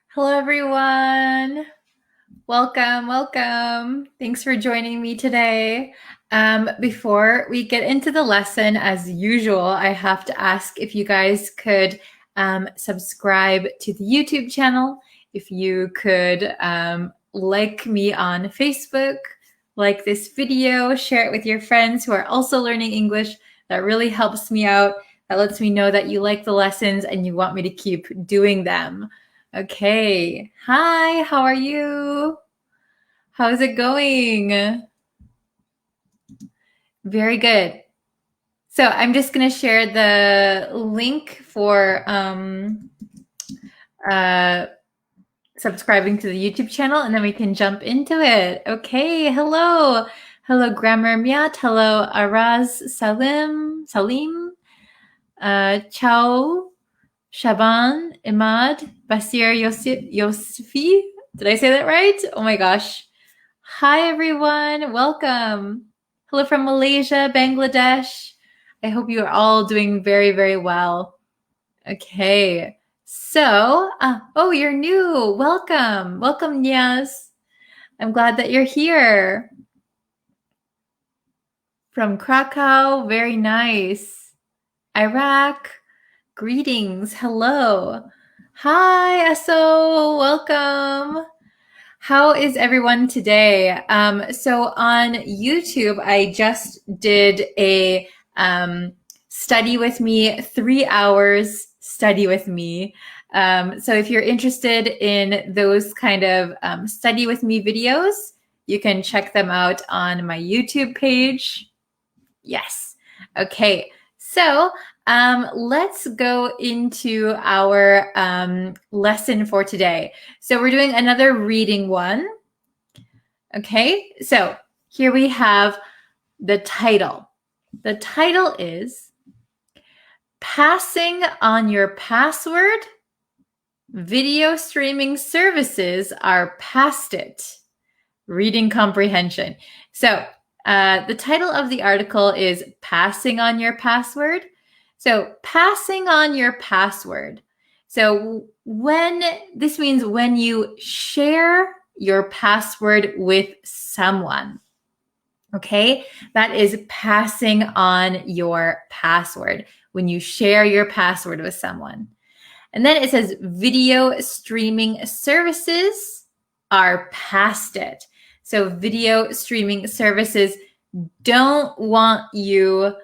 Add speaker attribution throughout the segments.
Speaker 1: Hello, everyone. Welcome. Thanks for joining me today. Before we get into the lesson, as usual, I have to ask if you guys could subscribe to the YouTube channel, if you could like me on Facebook, like this video, share it with your friends who are also learning English. That really helps me out. That lets me know that you like the lessons and you want me to keep doing them. Okay. Hi, how are you? How's it going? Very good. So I'm just going to share the link for subscribing to the YouTube channel, and then we can jump into it. Okay. Hello. Hello, Grammar Miat. Hello, Araz Salim. Ciao, Shaban, Imad, Basir Yosefi. Did I say that right? Oh my gosh. Hi, everyone. Welcome. Hello from Malaysia, Bangladesh. I hope you are all doing very, very well. Okay. So, oh, you're new. Welcome. Welcome, Niaz. I'm glad that you're here. From Krakow. Very nice. Iraq. Greetings. Hello. Hi, Aso. Welcome. How is everyone today? So on YouTube, I just did a study with me, 3 hours study with me. So if you're interested in those kind of study with me videos, you can check them out on my YouTube page. Yes. Okay. So let's go into our lesson for today. So we're doing another reading one. Okay, so here we have the title. The title is Passing on Your Password. Video streaming services are past it. Reading comprehension. So the title of the article is Passing on Your Password. So passing on your password. So this means when you share your password with someone. Okay, that is passing on your password when you share your password with someone. And then it says video streaming services are past it. So video streaming services don't want you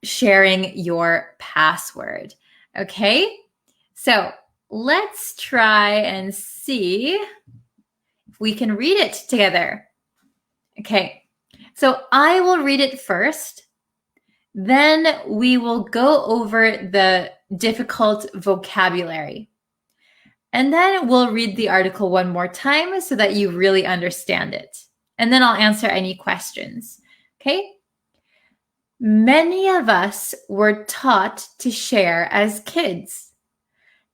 Speaker 1: sharing your password. Okay, so let's try and see if we can read it together. Okay, so I will read it first. Then we will go over the difficult vocabulary. And then we'll read the article one more time so that you really understand it. And then I'll answer any questions. Okay? Many of us were taught to share as kids.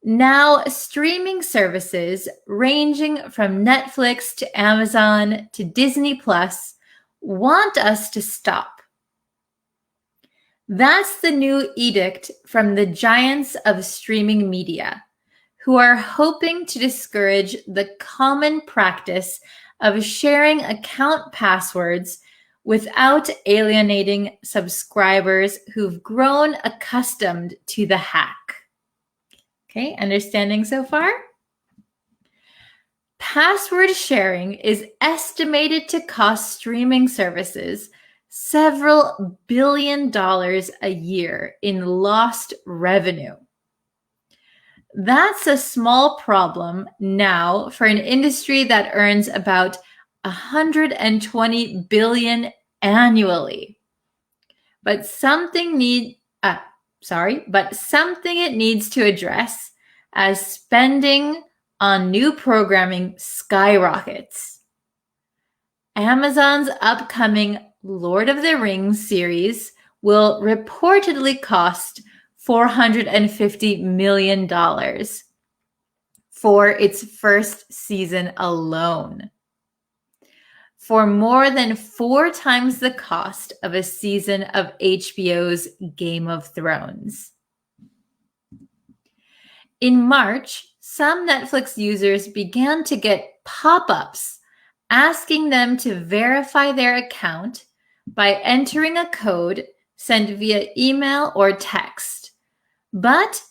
Speaker 1: Now, streaming services ranging from Netflix to Amazon to Disney Plus want us to stop. That's the new edict from the giants of streaming media, who are hoping to discourage the common practice of sharing account passwords without alienating subscribers who've grown accustomed to the hack. Okay, understanding so far? Password sharing is estimated to cost streaming services several $billion a year in lost revenue. That's a small problem now for an industry that earns about $120 billion annually. But something it needs to address as spending on new programming skyrockets. Amazon's upcoming Lord of the Rings series will reportedly cost $450 million for its first season alone, for more than 4 times the cost of a season of HBO's Game of Thrones. In March, some Netflix users began to get pop-ups asking them to verify their account by entering a code sent via email or text, but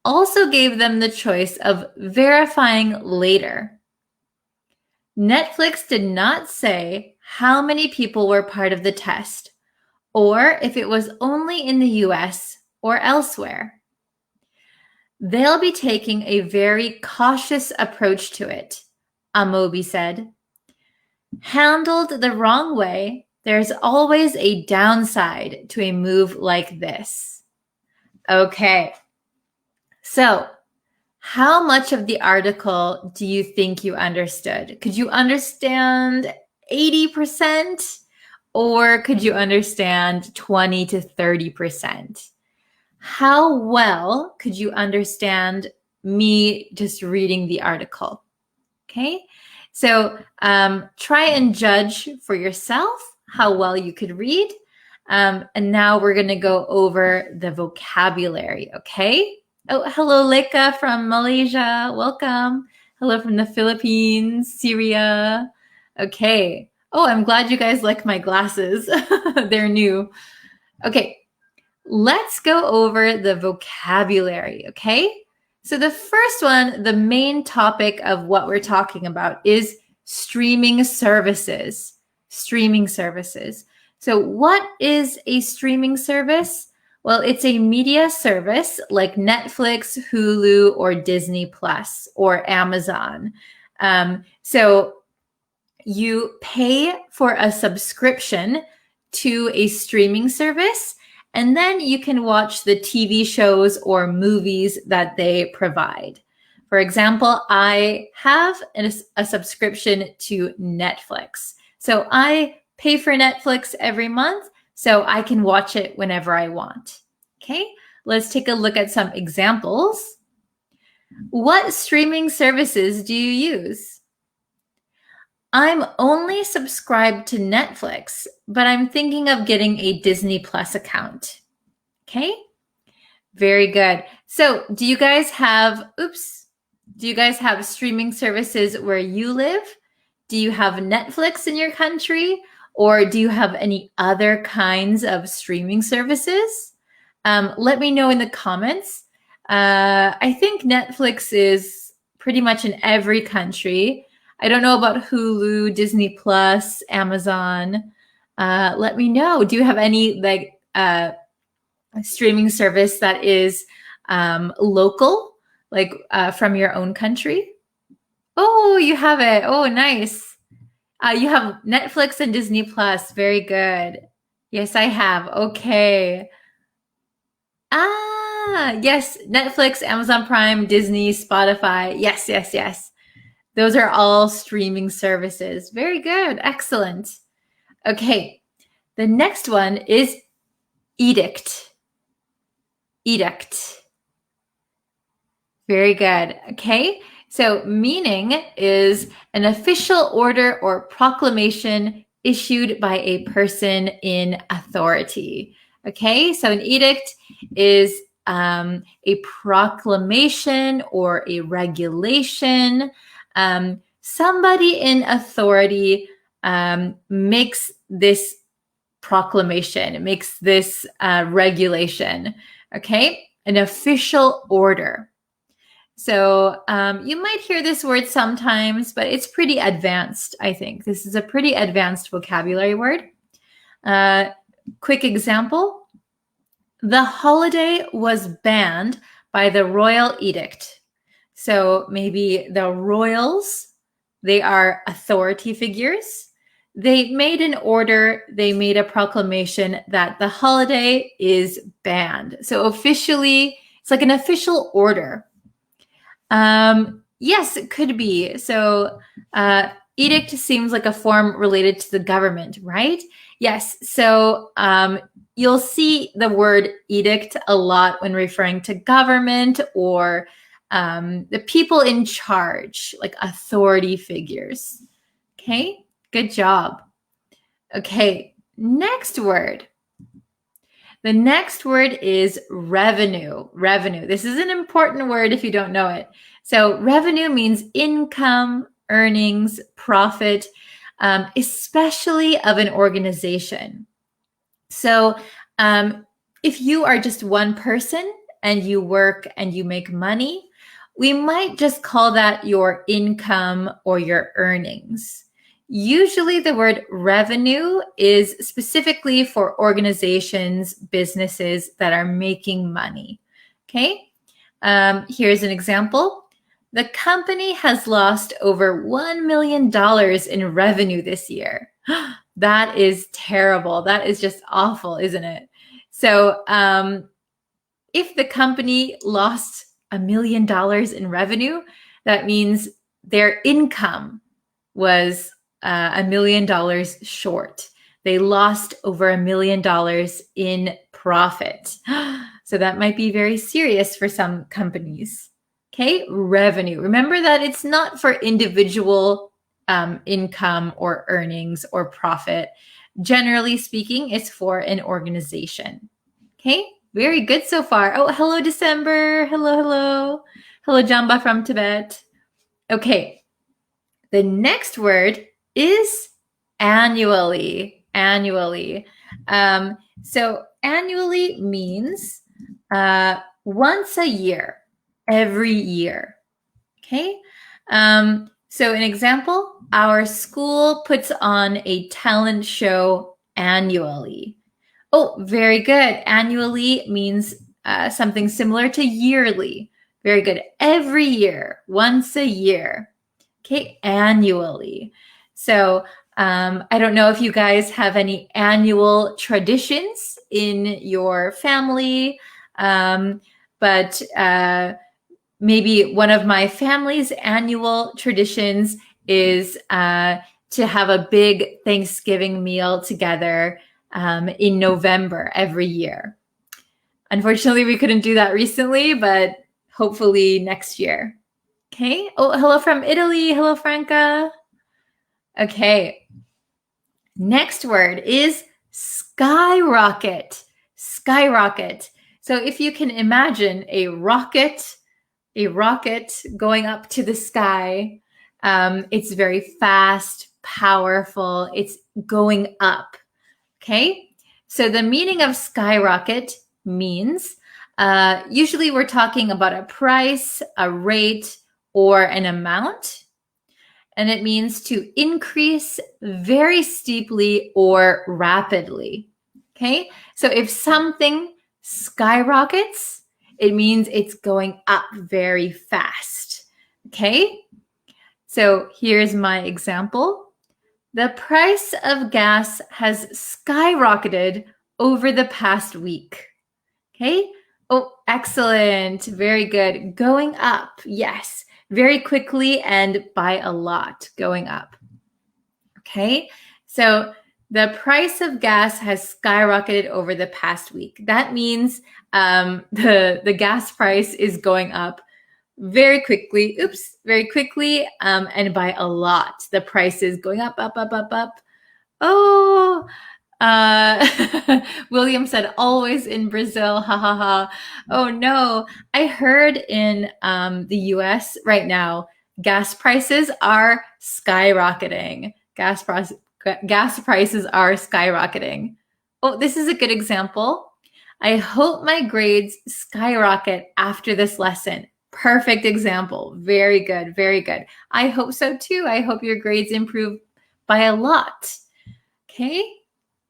Speaker 1: also gave them the choice of verifying later. Netflix did not say how many people were part of the test, or if it was only in the US or elsewhere. They'll be taking a very cautious approach to it, Amobi said. Handled the wrong way, there's always a downside to a move like this. Okay, so how much of the article do you think you understood? Could you understand 80%? Or could you understand 20 to 30%? How well could you understand me just reading the article? Okay, so try and judge for yourself how well you could read. And now we're going to go over the vocabulary, okay? Oh, hello, Leka from Malaysia. Welcome. Hello from the Philippines, Syria. Okay. Oh, I'm glad you guys like my glasses. They're new. Okay, let's go over the vocabulary, okay? So the first one, the main topic of what we're talking about is streaming services. Streaming services. So what is a streaming service? Well, it's a media service like Netflix, Hulu, or Disney Plus, or Amazon. So you pay for a subscription to a streaming service, and then you can watch the TV shows or movies that they provide. For example, I have a subscription to Netflix. So I pay for Netflix every month so I can watch it whenever I want. Okay, let's take a look at some examples. What streaming services do you use? I'm only subscribed to Netflix, but I'm thinking of getting a Disney Plus account. Okay, very good. So do you guys have streaming services where you live? Do you have Netflix in your country? Or do you have any other kinds of streaming services? Let me know in the comments. I think Netflix is pretty much in every country. I don't know about Hulu, Disney Plus, Amazon. Let me know. Do you have any streaming service that is local, like from your own country? Oh, you have it. Oh, nice. You have Netflix and Disney Plus. Very good. Yes, I have. Okay. Yes. Netflix, Amazon Prime, Disney, Spotify. Yes, yes, yes. Those are all streaming services. Very good. Excellent. Okay. The next one is Edict. Edict. Very good. Okay. So meaning is an official order or proclamation issued by a person in authority. Okay. So an edict is a proclamation or a regulation. Somebody in authority makes this proclamation, makes this regulation. Okay. An official order. So you might hear this word sometimes, but it's pretty advanced, I think. This is a pretty advanced vocabulary word. Quick example. The holiday was banned by the royal edict. So maybe the royals, they are authority figures. They made an order, they made a proclamation that the holiday is banned. So officially, it's like an official order. Yes, it could be. So edict seems like a form related to the government, right? Yes. So you'll see the word edict a lot when referring to government or the people in charge, like authority figures. Okay, good job. Okay, next word. The next word is revenue. Revenue. This is an important word if you don't know it. So revenue means income, earnings, profit, especially of an organization. So if you are just one person and you work and you make money, we might just call that your income or your earnings. Usually the word revenue is specifically for organizations, businesses that are making money. Okay, here's an example. The company has lost over $1 million in revenue this year. That is terrible. That is just awful, isn't it? So if the company lost $1 million in revenue, that means their income was $1 million short. They lost over $1 million in profit. So that might be very serious for some companies. Okay, revenue. Remember that it's not for individual income or earnings or profit. Generally speaking, it's for an organization. Okay, very good so far. Oh, hello, December. Hello, hello. Hello, Jamba from Tibet. Okay, the next word is annually. Annually. So annually means once a year, every year. Okay. So an example, our school puts on a talent show annually. Oh, very good. Annually means something similar to yearly. Very good. Every year, once a year. Okay, annually. So I don't know if you guys have any annual traditions in your family, but maybe one of my family's annual traditions is to have a big Thanksgiving meal together in November every year. Unfortunately, we couldn't do that recently, but hopefully next year. Okay. Oh, hello from Italy. Hello, Franca. Okay. Next word is skyrocket. Skyrocket. So if you can imagine a rocket going up to the sky, it's very fast, powerful. It's going up. Okay. So the meaning of skyrocket means usually we're talking about a price, a rate, or an amount. And it means to increase very steeply or rapidly. Okay. So if something skyrockets, it means it's going up very fast. Okay. So here's my example. The price of gas has skyrocketed over the past week. Okay. Oh, excellent. Very good. Going up. Yes. Very quickly and by a lot, going up. Okay. So the price of gas has skyrocketed over the past week. That means the gas price is going up very quickly. Very quickly and by a lot. The price is going up, up, up, up, up. Oh, William said, always in Brazil. Ha ha ha. Oh no. I heard in the US right now, gas prices are skyrocketing. Gas prices are skyrocketing. Oh, this is a good example. I hope my grades skyrocket after this lesson. Perfect example. Very good. Very good. I hope so too. I hope your grades improve by a lot. Okay.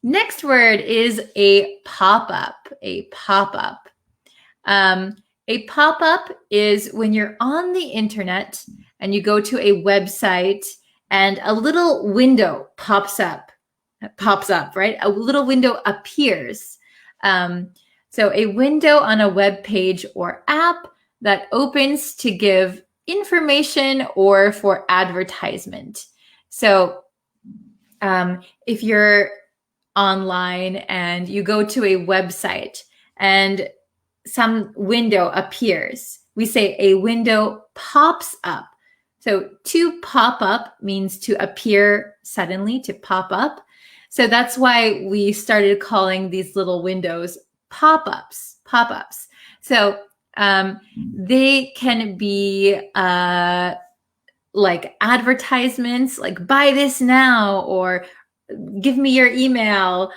Speaker 1: Next word is a pop-up. A pop-up. A pop-up is when you're on the internet and you go to a website and a little window pops up, right? A little window appears. So a window on a web page or app that opens to give information or for advertisement. So if you're online and you go to a website and some window appears, we say a window pops up. So to pop up means to appear suddenly, to pop up. So that's why we started calling these little windows pop-ups. Pop-ups. So they can be like advertisements, like buy this now, or give me your email.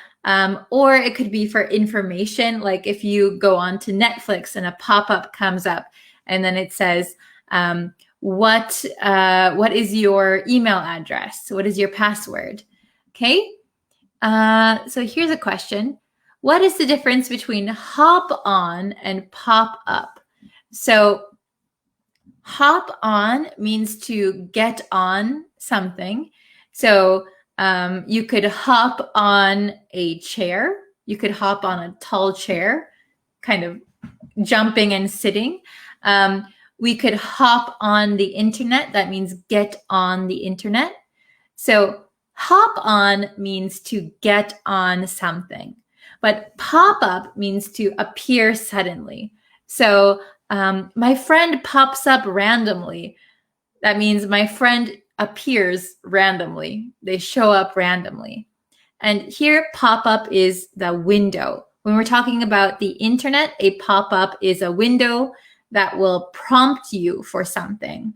Speaker 1: Or it could be for information, like if you go on to Netflix and a pop-up comes up and then it says, what is your email address? What is your password? Okay. So here's a question. What is the difference between hop on and pop up? So hop on means to get on something. So you could hop on a chair. You could hop on a tall chair, kind of jumping and sitting. We could hop on the internet. That means get on the internet. So hop on means to get on something, but pop up means to appear suddenly. So my friend pops up randomly. That means my friend appears randomly. They show up randomly. And here, pop-up is the window. When we're talking about the internet, a pop-up is a window that will prompt you for something.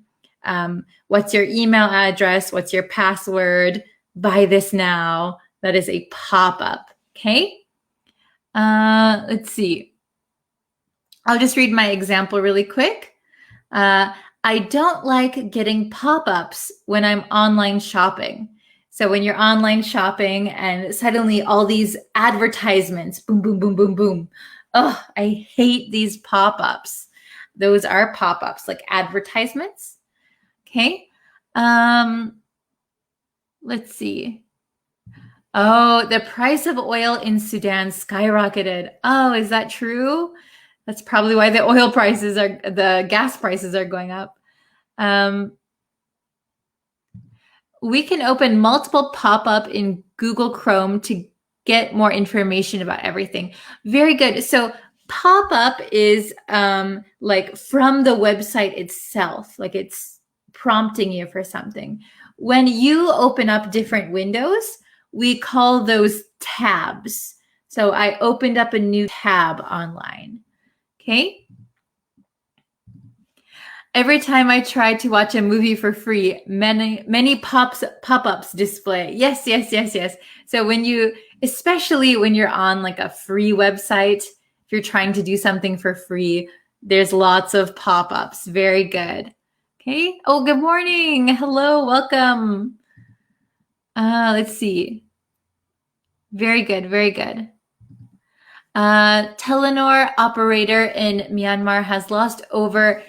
Speaker 1: What's your email address? What's your password? Buy this now. That is a pop-up. Okay? Let's see. I'll just read my example really quick. I don't like getting pop-ups when I'm online shopping. So when you're online shopping and suddenly all these advertisements, boom, boom, boom, boom, boom. Oh, I hate these pop-ups. Those are pop-ups, like advertisements. Okay. Let's see. Oh, the price of oil in Sudan skyrocketed. Oh, is that true? That's probably why the gas prices are going up. We can open multiple pop-up in Google Chrome to get more information about everything. Very good. So pop-up is like from the website itself, like it's prompting you for something. When you open up different windows, we call those tabs. So I opened up a new tab online. Okay. Every time I try to watch a movie for free, many pop-ups display. Yes. So especially when you're on like a free website, if you're trying to do something for free, there's lots of pop-ups. Very good. Okay. Oh, good morning. Hello, welcome. Let's see. Very good. Telenor operator in Myanmar has lost over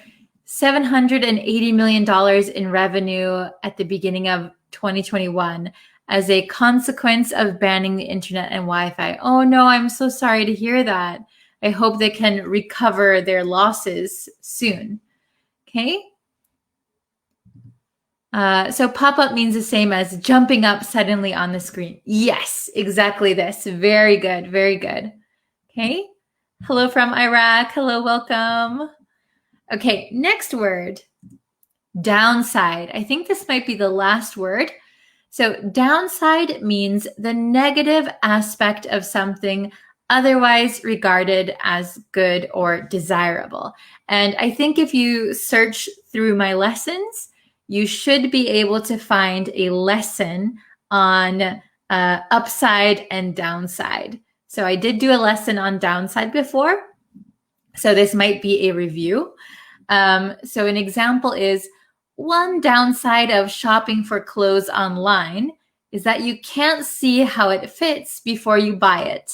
Speaker 1: $780 million in revenue at the beginning of 2021 as a consequence of banning the internet and Wi-Fi. Oh no, I'm so sorry to hear that. I hope they can recover their losses soon. Okay. So pop-up means the same as jumping up suddenly on the screen. Yes, exactly this. Very good. Okay. Hello from Iraq. Hello, welcome. Okay, next word, downside. I think this might be the last word. So downside means the negative aspect of something otherwise regarded as good or desirable. And I think if you search through my lessons, you should be able to find a lesson on upside and downside. So I did do a lesson on downside before. So this might be a review. So an example is, one downside of shopping for clothes online is that you can't see how it fits before you buy it.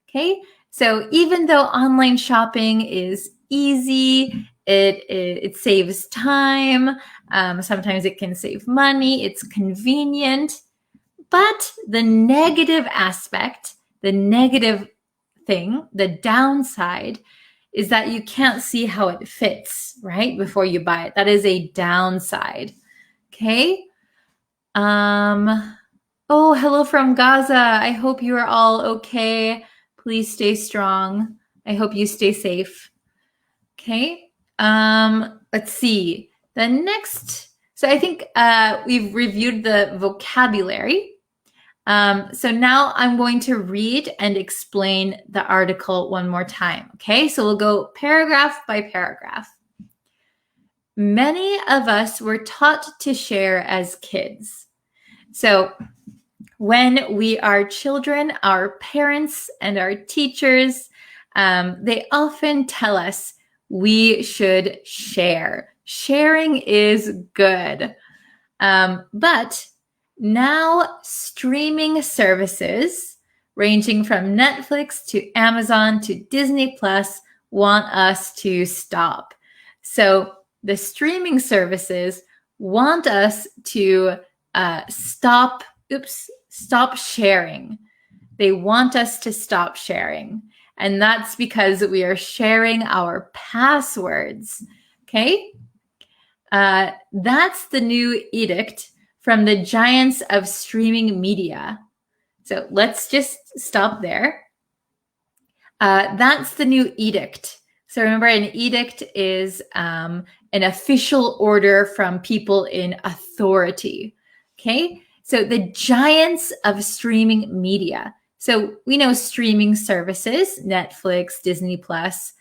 Speaker 1: Okay, so even though online shopping is easy, it saves time, sometimes it can save money, it's convenient, but the negative aspect, the negative thing, the downside, is that you can't see how it fits, right, before you buy it. That is a downside. Okay. Oh, hello from Gaza. I hope you are all okay. Please stay strong. I hope you stay safe. Okay. Let's see. So I think we've reviewed the vocabulary. So now I'm going to read and explain the article one more time. Okay, so we'll go paragraph by paragraph. Many of us were taught to share as kids. So when we are children, our parents and our teachers, they often tell us we should share. Sharing is good. But now streaming services ranging from Netflix to Amazon to Disney Plus want us to stop. So the streaming services want us to stop sharing. They want us to stop sharing. And that's because we are sharing our passwords. Okay? That's the new edict from the giants of streaming media. So let's just stop there. That's the new edict. So remember, an edict is an official order from people in authority. Okay? So the giants of streaming media. So we know streaming services, Netflix, Disney Plus.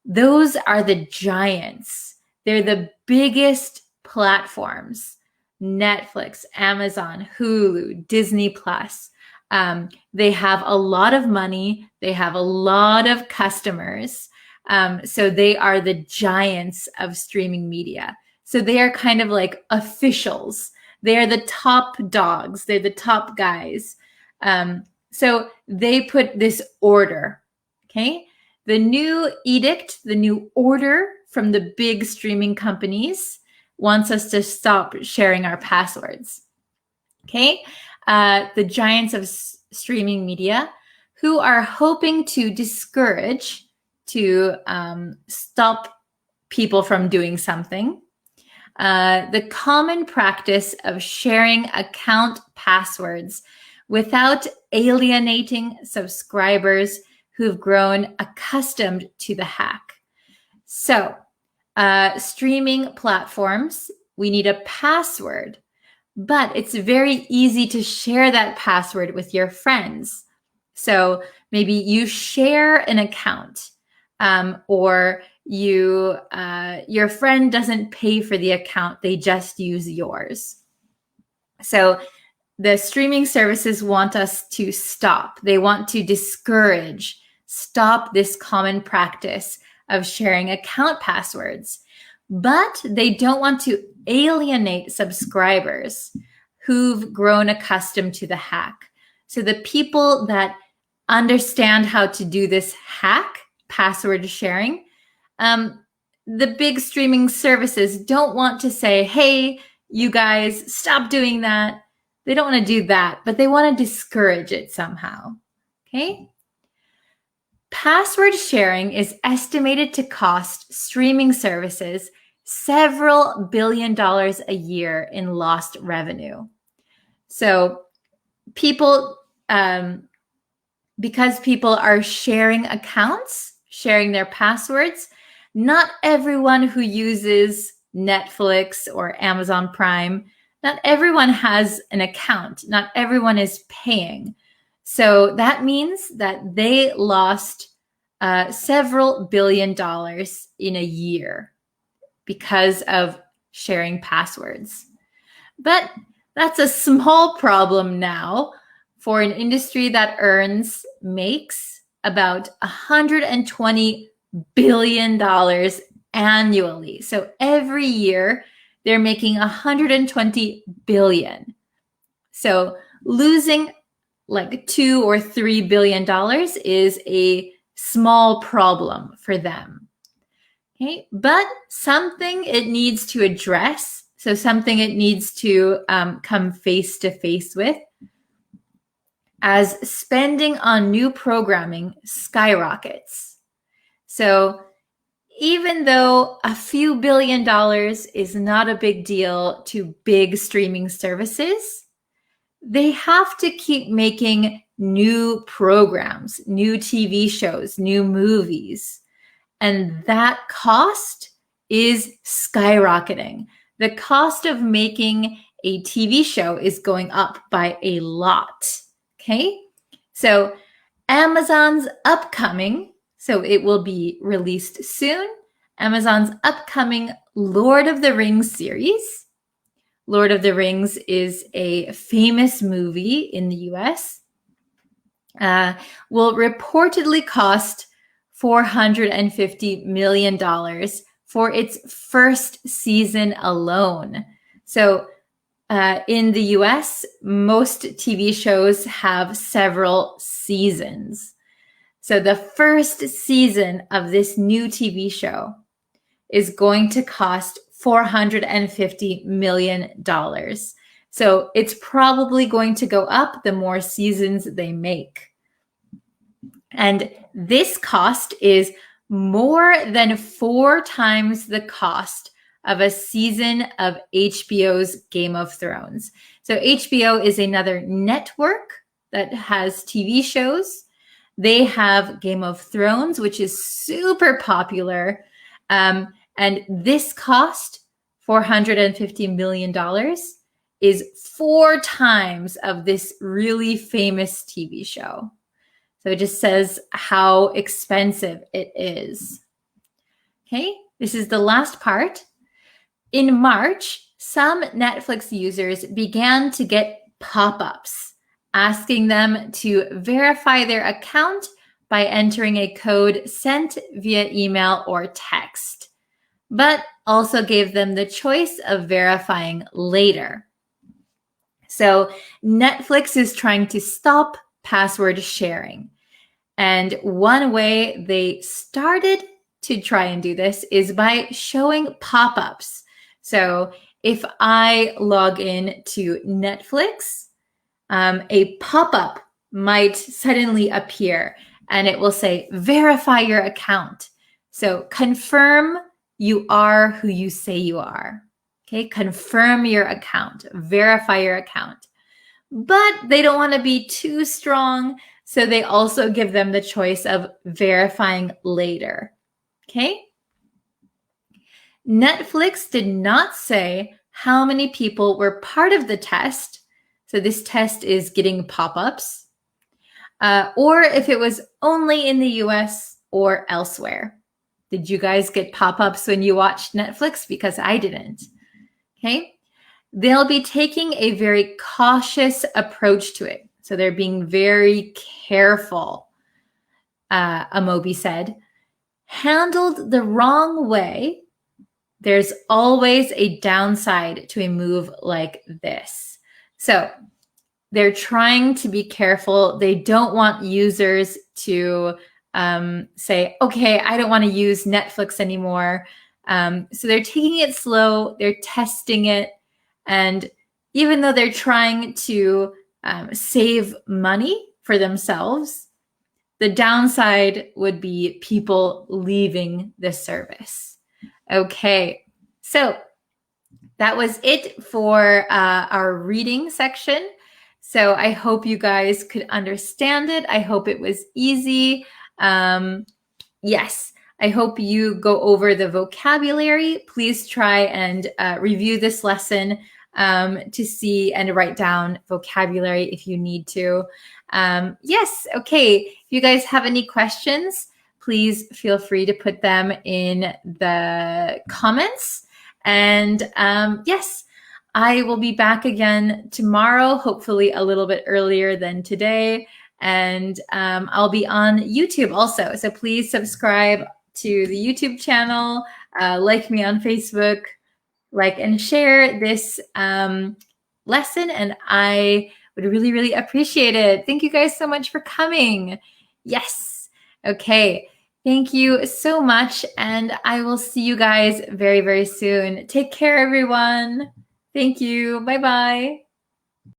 Speaker 1: Those are the giants. They're the biggest platforms. Netflix, Amazon, Hulu, Disney Plus. They have a lot of money. They have a lot of customers. So they are the giants of streaming media. So they are kind of like officials. They are the top dogs. They're the top guys. So they put this order, okay? The new edict, the new order from the big streaming companies wants us to stop sharing our passwords, okay? The giants of streaming media who are hoping to discourage, to stop people from doing something. The common practice of sharing account passwords without alienating subscribers who've grown accustomed to the hack. So, streaming platforms, we need a password, but it's very easy to share that password with your friends. So maybe you share an account, or your friend doesn't pay for the account, they just use yours. So the streaming services want us to stop. They want to discourage, stop this common practice of sharing account passwords. But they don't want to alienate subscribers who've grown accustomed to the hack. So the people that understand how to do this hack, password sharing, the big streaming services don't want to say, hey, you guys, stop doing that. They don't want to do that, but they want to discourage it somehow. Okay? Password sharing is estimated to cost streaming services several $billion a year in lost revenue. So people, because people are sharing accounts, sharing their passwords, not everyone who uses Netflix or Amazon Prime, not everyone has an account. Not everyone is paying. So that means that they lost several $billion in a year because of sharing passwords. But that's a small problem now for an industry that makes about $120 billion annually. So every year they're making $120 billion. So losing like $2 or $3 billion is a small problem for them. Okay, but something it needs to address, so something it needs to come face to face with, as spending on new programming skyrockets. So even though a few $1 billion is not a big deal to big streaming services, they have to keep making new programs, new TV shows, new movies. And that cost is skyrocketing. The cost of making a TV show is going up by a lot. Okay, so Amazon's upcoming, so it will be released soon, Amazon's upcoming Lord of the Rings series. Lord of the Rings is a famous movie in the US. Will reportedly cost $450 million for its first season alone. So in the US, most TV shows have several seasons. So the first season of this new TV show is going to cost $450 million. So it's probably going to go up the more seasons they make. And this cost is more than 4 times the cost of a season of HBO's Game of Thrones. So HBO is another network that has TV shows. They have Game of Thrones, which is super popular. And this cost, $450 million, is 4 times of this really famous TV show. So it just says how expensive it is. Okay, this is the last part. In March, some Netflix users began to get pop-ups asking them to verify their account by entering a code sent via email or text, but also gave them the choice of verifying later. So Netflix is trying to stop password sharing. And one way they started to try and do this is by showing pop-ups. So if I log in to Netflix, a pop-up might suddenly appear and it will say, verify your account. So confirm you are who you say you are. Okay, confirm your account, verify your account. But they don't want to be too strong, so they also give them the choice of verifying later. Okay? Netflix did not say how many people were part of the test. So this test is getting pop-ups, or if it was only in the US or elsewhere. Did you guys get pop-ups when you watched Netflix? Because I didn't. Okay. They'll be taking a very cautious approach to it. So they're being very careful, Amobi said. Handled the wrong way, there's always a downside to a move like this. So they're trying to be careful. They don't want users to say, okay, I don't want to use Netflix anymore. So they're taking it slow. They're testing it. And even though they're trying to save money for themselves, the downside would be people leaving the service. Okay, so that was it for our reading section. So I hope you guys could understand it. I hope it was easy. Yes, I hope you go over the vocabulary. Please try and review this lesson to see and write down vocabulary if you need to. Yes, okay. If you guys have any questions, please feel free to put them in the comments. And yes, I will be back again tomorrow, hopefully a little bit earlier than today. And I'll be on YouTube also. So please subscribe to the YouTube channel, like me on Facebook, like and share this lesson. And I would really, really appreciate it. Thank you guys so much for coming. Yes. Okay. Thank you so much. And I will see you guys very, very soon. Take care, everyone. Thank you. Bye-bye.